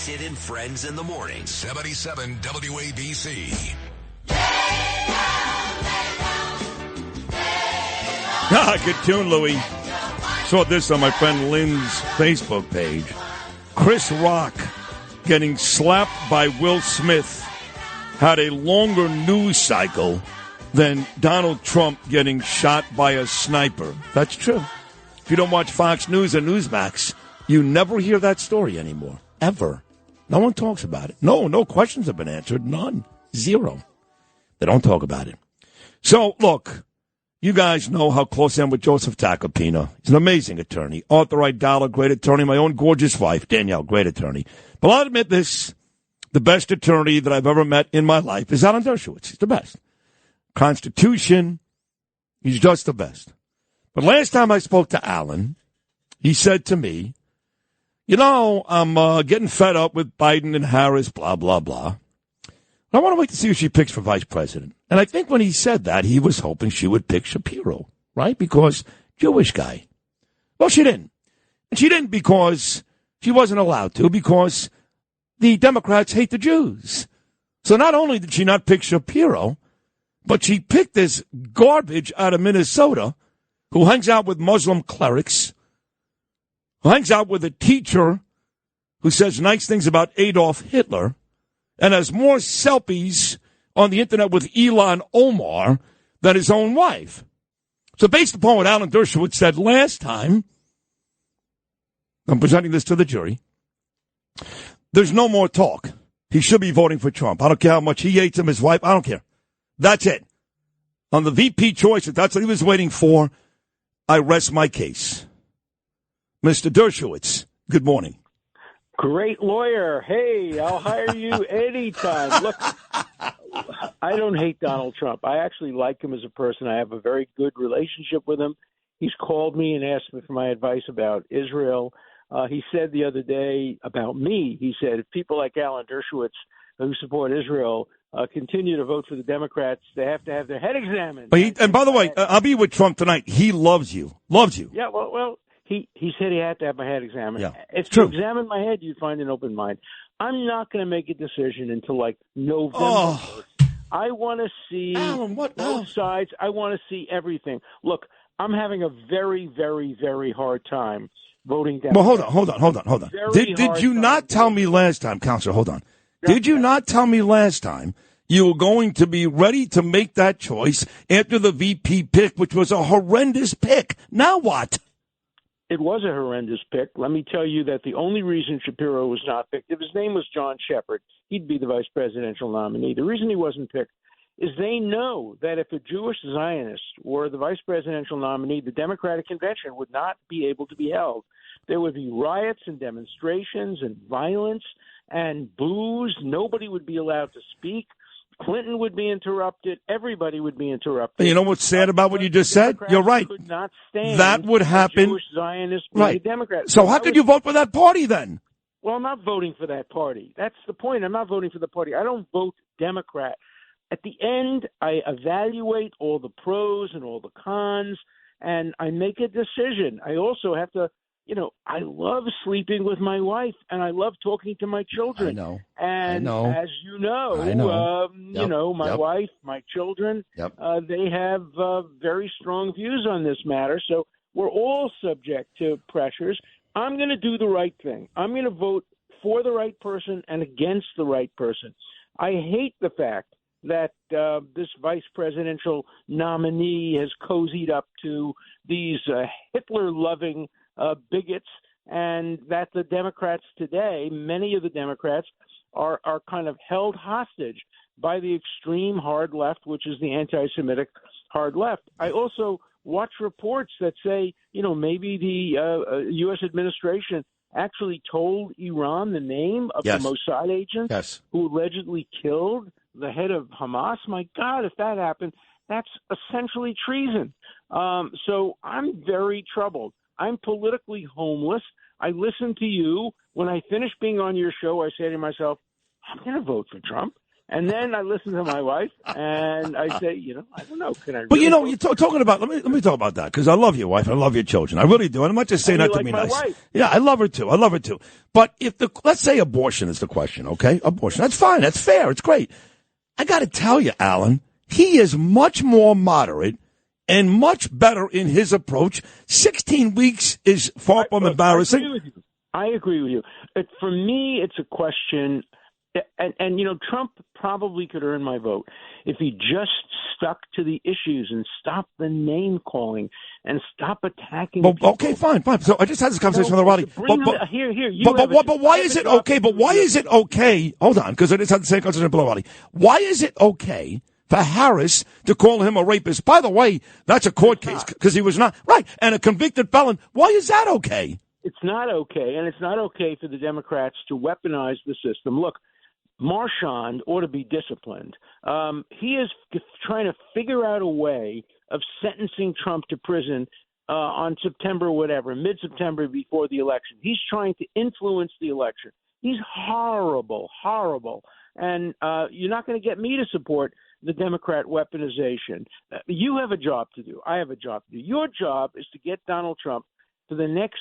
Sid and Friends in the morning. 77 WABC. Good tune, Louie. Saw this on my friend Lynn's Facebook page. Chris Rock getting slapped by Will Smith had a longer news cycle than Donald Trump getting shot by a sniper. That's true. If you don't watch Fox News or Newsmax, you never hear that story anymore. Ever. No one talks about it. No questions have been answered. None. Zero. They don't talk about it. So, look, you guys know how close I am with Joseph Tacopina. He's an amazing attorney. Arthur Idala, great attorney. My own gorgeous wife, Danielle, great attorney. But I'll admit this, the best attorney that I've ever met in my life is Alan Dershowitz. He's the best. Constitution, he's just the best. But last time I spoke to Alan, he said to me, you know, I'm getting fed up with Biden and Harris, blah, blah, blah. I want to wait to see who she picks for vice president. And I think when he said that, he was hoping she would pick Shapiro, right? Because Jewish guy. Well, she didn't. And she didn't because she wasn't allowed to, because the Democrats hate the Jews. So not only did she not pick Shapiro, but she picked this garbage out of Minnesota who hangs out with Muslim clerics, who hangs out with a teacher who says nice things about Adolf Hitler, and has more selfies on the internet with Ilhan Omar than his own wife. So based upon what Alan Dershowitz said last time, I'm presenting this to the jury, there's no more talk. He should be voting for Trump. I don't care how much he hates him, his wife, I don't care. That's it. On the VP choice, if that's what he was waiting for, I rest my case. Mr. Dershowitz, good morning. Great lawyer. Hey, I'll hire you anytime. Look, I don't hate Donald Trump. I actually like him as a person. I have a very good relationship with him. He's called me and asked me for my advice about Israel. He said the other day about me, he said, if people like Alan Dershowitz who support Israel continue to vote for the Democrats, they have to have their head examined. But and by the way, I'll be with Trump tonight. He loves you. Loves you. Yeah, well, he said he had to have my head examined. Yeah, if true. you examine my head, you'd find an open mind. I'm not going to make a decision until, like, November. Oh. I want to see both sides. I want to see everything. Look, I'm having a very, very, very hard time voting down. Well, hold on. Did you not tell me last time, Counselor, hold on. Did you not tell me last time you were going to be ready to make that choice after the VP pick, which was a horrendous pick? Now what? It was a horrendous pick. Let me tell you that the only reason Shapiro was not picked, if his name was John Shepard, he'd be the vice presidential nominee. The reason he wasn't picked is they know that if a Jewish Zionist were the vice presidential nominee, the Democratic convention would not be able to be held. There would be riots and demonstrations and violence and boos. Nobody would be allowed to speak. Clinton would be interrupted. Everybody would be interrupted. You know what's sad about what you just said? You're right. Could not stand that would happen. Jewish Zionists being right. a Democrat. So how could you vote for that party then? Well, I'm not voting for that party. That's the point. I'm not voting for the party. I don't vote Democrat. At the end, I evaluate all the pros and all the cons, and I make a decision. I also have to, I love sleeping with my wife, and I love talking to my children. I know. And I know. as you know, my wife, my children, they have very strong views on this matter. So we're all subject to pressures. I'm going to do the right thing. I'm going to vote for the right person and against the right person. I hate the fact that this vice presidential nominee has cozied up to these Hitler-loving bigots, and that the Democrats today, many of the Democrats, are kind of held hostage by the extreme hard left, which is the anti-Semitic hard left. I also watch reports that say, maybe the U.S. administration actually told Iran the name of the Mossad agent who allegedly killed the head of Hamas. My God, if that happened, that's essentially treason. So I'm very troubled. I'm politically homeless. I listen to you. When I finish being on your show, I say to myself, I'm going to vote for Trump. And then I listen to my wife, and I say, I don't know. Can I? But you're talking about. Let me talk about that because I love your wife. I love your children. I really do. And I'm not just saying that to be nice. Wife. Yeah, I love her too. But if let's say abortion is the question, okay? Abortion. That's fine. That's fair. It's great. I got to tell you, Alan, he is much more moderate and much better in his approach. 16 weeks is far from embarrassing. I agree with you. For me, it's a question. And Trump probably could earn my vote if he just stuck to the issues and stopped the name calling and stop attacking. Okay, fine. So I just had this conversation with Roddy. But why is it okay? But why is it okay? Hold on, because I just had the same conversation with Roddy. Why is it okay for Harris to call him a rapist? By the way, that's a court case because he was not right and a convicted felon. Why is that okay? It's not okay, and it's not okay for the Democrats to weaponize the system. Look. Marchand ought to be disciplined. He is trying to figure out a way of sentencing Trump to prison on September, mid-September before the election. He's trying to influence the election. He's horrible. And you're not going to get me to support the Democrat weaponization. You have a job to do. I have a job to do. Your job is to get Donald Trump for the next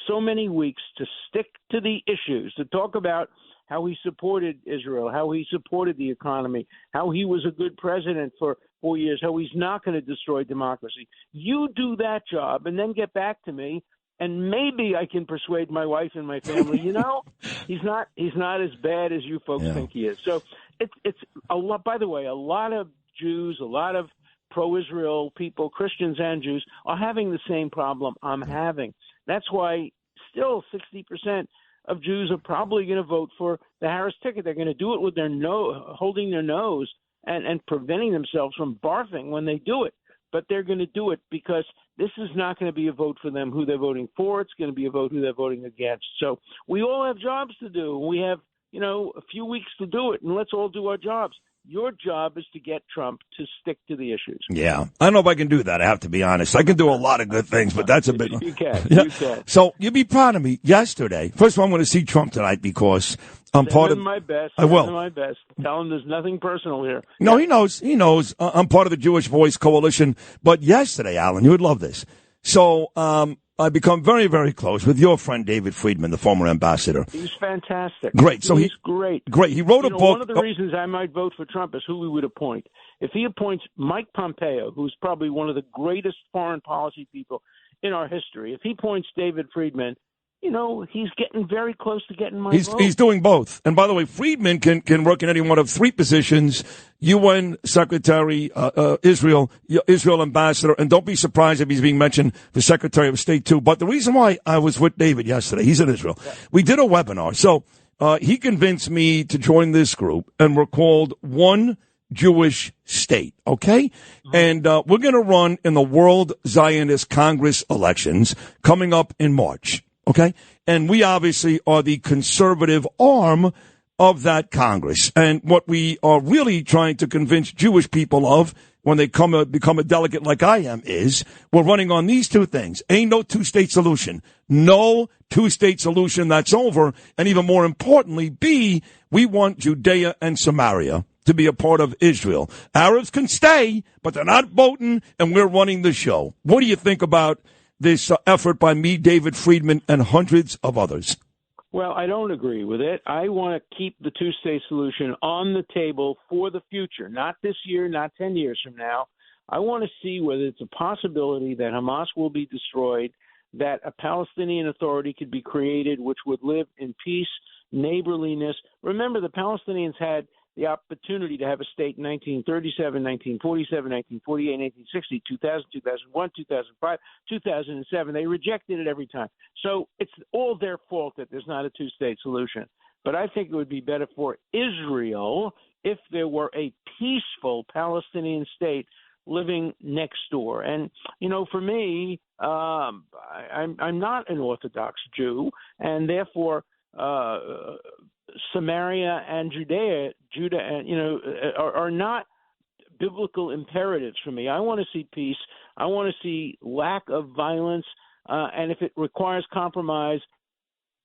so many weeks to stick to the issues, to talk about how he supported Israel, how he supported the economy, how he was a good president for 4 years, how he's not going to destroy democracy. You do that job and then get back to me, and maybe I can persuade my wife and my family, he's not as bad as you folks think he is. So it's a lot. By the way, a lot of Jews, a lot of pro-Israel people, Christians and Jews, are having the same problem I'm having. That's why still 60% of Jews are probably going to vote for the Harris ticket. They're going to do it with their holding their nose and preventing themselves from barfing when they do it. But they're going to do it because this is not going to be a vote for them who they're voting for. It's going to be a vote who they're voting against. So we all have jobs to do. We have, a few weeks to do it, and let's all do our jobs. Your job is to get Trump to stick to the issues. Yeah. I don't know if I can do that, I have to be honest. I can do a lot of good things, but that's a bit... You can. Yeah. You can. So you'll be proud of me. Yesterday, first of all, I'm going to see Trump tonight because I'm part of... my best. I will. My best. Tell him there's nothing personal here. No, he knows. He knows. I'm part of the Jewish Voice Coalition. But yesterday, Alan, you would love this. So I become very, very close with your friend David Friedman, the former ambassador. He's fantastic. Great. So he's great. Great. He wrote a book. One of the reasons I might vote for Trump is who we would appoint. If he appoints Mike Pompeo, who's probably one of the greatest foreign policy people in our history, if he appoints David Friedman, he's getting very close to getting my vote. He's doing both. And by the way, Friedman can work in any one of three positions: UN Secretary, Israel Ambassador, and don't be surprised if he's being mentioned for Secretary of State too. But the reason why I was with David yesterday, he's in Israel. Yeah. We did a webinar. So he convinced me to join this group, and we're called One Jewish State, okay? Mm-hmm. And we're going to run in the World Zionist Congress elections coming up in March. Okay? And we obviously are the conservative arm of that Congress. And what we are really trying to convince Jewish people of when they become a delegate like I am is we're running on these two things. Ain't no two-state solution. No two-state solution, that's over. And even more importantly, B, we want Judea and Samaria to be a part of Israel. Arabs can stay, but they're not voting, and we're running the show. What do you think about this effort by me, David Friedman, and hundreds of others? Well, I don't agree with it. I want to keep the two-state solution on the table for the future, not this year, not 10 years from now. I want to see whether it's a possibility that Hamas will be destroyed, that a Palestinian Authority could be created which would live in peace, neighborliness. Remember, the Palestinians had the opportunity to have a state in 1937, 1947, 1948, 1960, 2000, 2001, 2005, 2007. They rejected it every time. So it's all their fault that there's not a two-state solution. But I think it would be better for Israel if there were a peaceful Palestinian state living next door. And, for me, I'm not an Orthodox Jew, and therefore Samaria and Judah, are not biblical imperatives for me. I want to see peace. I want to see lack of violence. And if it requires compromise,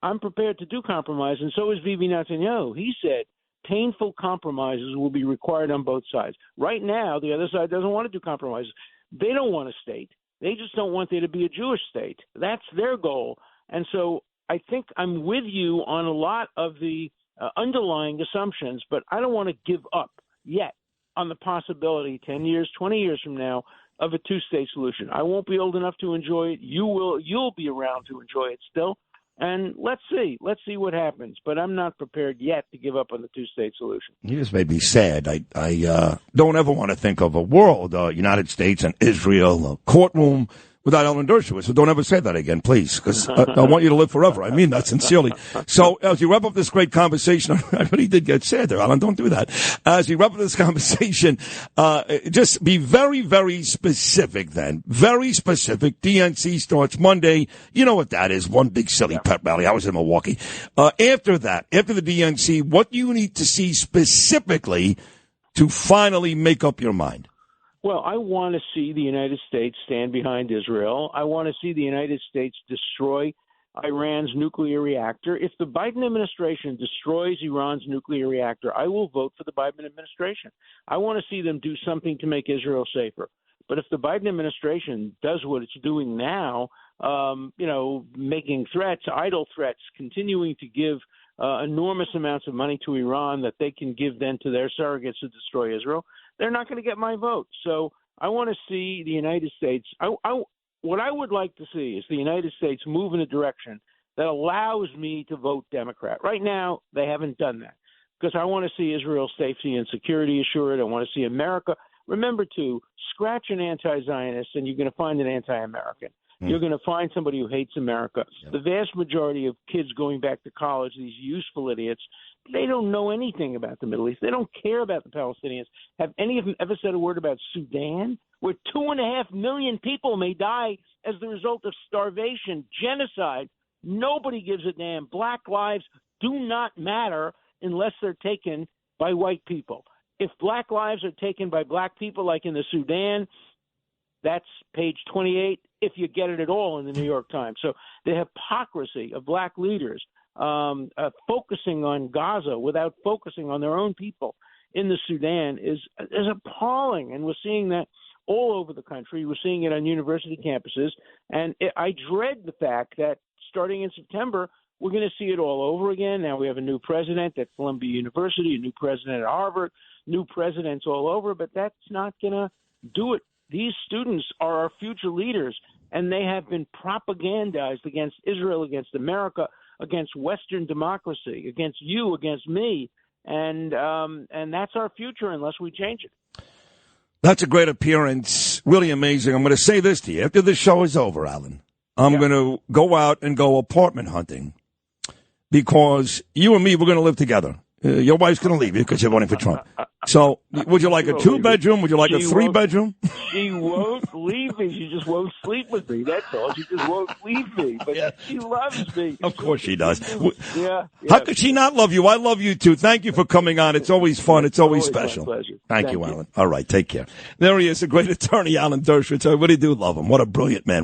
I'm prepared to do compromise. And so is Bibi Netanyahu. He said painful compromises will be required on both sides. Right now, the other side doesn't want to do compromises. They don't want a state. They just don't want there to be a Jewish state. That's their goal. And so I think I'm with you on a lot of the underlying assumptions, but I don't want to give up yet on the possibility 10 years, 20 years from now of a two-state solution. I won't be old enough to enjoy it. You'll be around to enjoy it still. And let's see what happens. But I'm not prepared yet to give up on the two-state solution. You just made me sad. I don't ever want to think of a world, United States and Israel, a courtroom without Alan Dershowitz. So don't ever say that again, please, because I want you to live forever. I mean that sincerely. So as you wrap up this great conversation, I really did get sad there, Alan. Don't do that. As you wrap up this conversation, just be very, very specific then. Very specific. DNC starts Monday. You know what that is. One big silly pep rally. I was in Milwaukee. After that, after the DNC, what do you need to see specifically to finally make up your mind? Well, I want to see the United States stand behind Israel. I want to see the United States destroy Iran's nuclear reactor. If the Biden administration destroys Iran's nuclear reactor, I will vote for the Biden administration. I want to see them do something to make Israel safer. But if the Biden administration does what it's doing now, making threats, idle threats, continuing to give enormous amounts of money to Iran that they can give then to their surrogates to destroy Israel, they're not going to get my vote. So I want to see the United States. What I would like to see is the United States move in a direction that allows me to vote Democrat. Right now, they haven't done that because I want to see Israel's safety and security assured. I want to see America. Remember, too, scratch an anti-Zionist and you're going to find an anti-American. You're going to find somebody who hates America. Yep. The vast majority of kids going back to college, these useful idiots, they don't know anything about the Middle East. They don't care about the Palestinians. Have any of them ever said a word about Sudan, where 2.5 million people may die as the result of starvation, genocide? Nobody gives a damn. Black lives do not matter unless they're taken by white people. If black lives are taken by black people, like in the Sudan, that's page 28, if you get it at all in the New York Times. So the hypocrisy of black leaders focusing on Gaza without focusing on their own people in the Sudan is appalling. And we're seeing that all over the country. We're seeing it on university campuses. And I dread the fact that starting in September, we're going to see it all over again. Now we have a new president at Columbia University, a new president at Harvard, new presidents all over, but that's not going to do it. These students are our future leaders, and they have been propagandized against Israel, against America, against Western democracy, against you, against me, and that's our future unless we change it. That's a great appearance. Really amazing. I'm going to say this to you. After this show is over, Alan, I'm going to go out and go apartment hunting because you and me, we're going to live together. Your wife's going to leave you because you're voting for Trump. So would you like a 2-bedroom? Would you like a 3-bedroom? She won't leave me. She just won't sleep with me. That's all. She just won't leave me. But she loves me. Of course she does. Yeah. How could she not love you? I love you, too. Thank you for coming on. It's always fun. It's always special. My pleasure. Thank you, Alan. All right. Take care. There he is, a great attorney, Alan Dershowitz. I really do love him. What a brilliant man.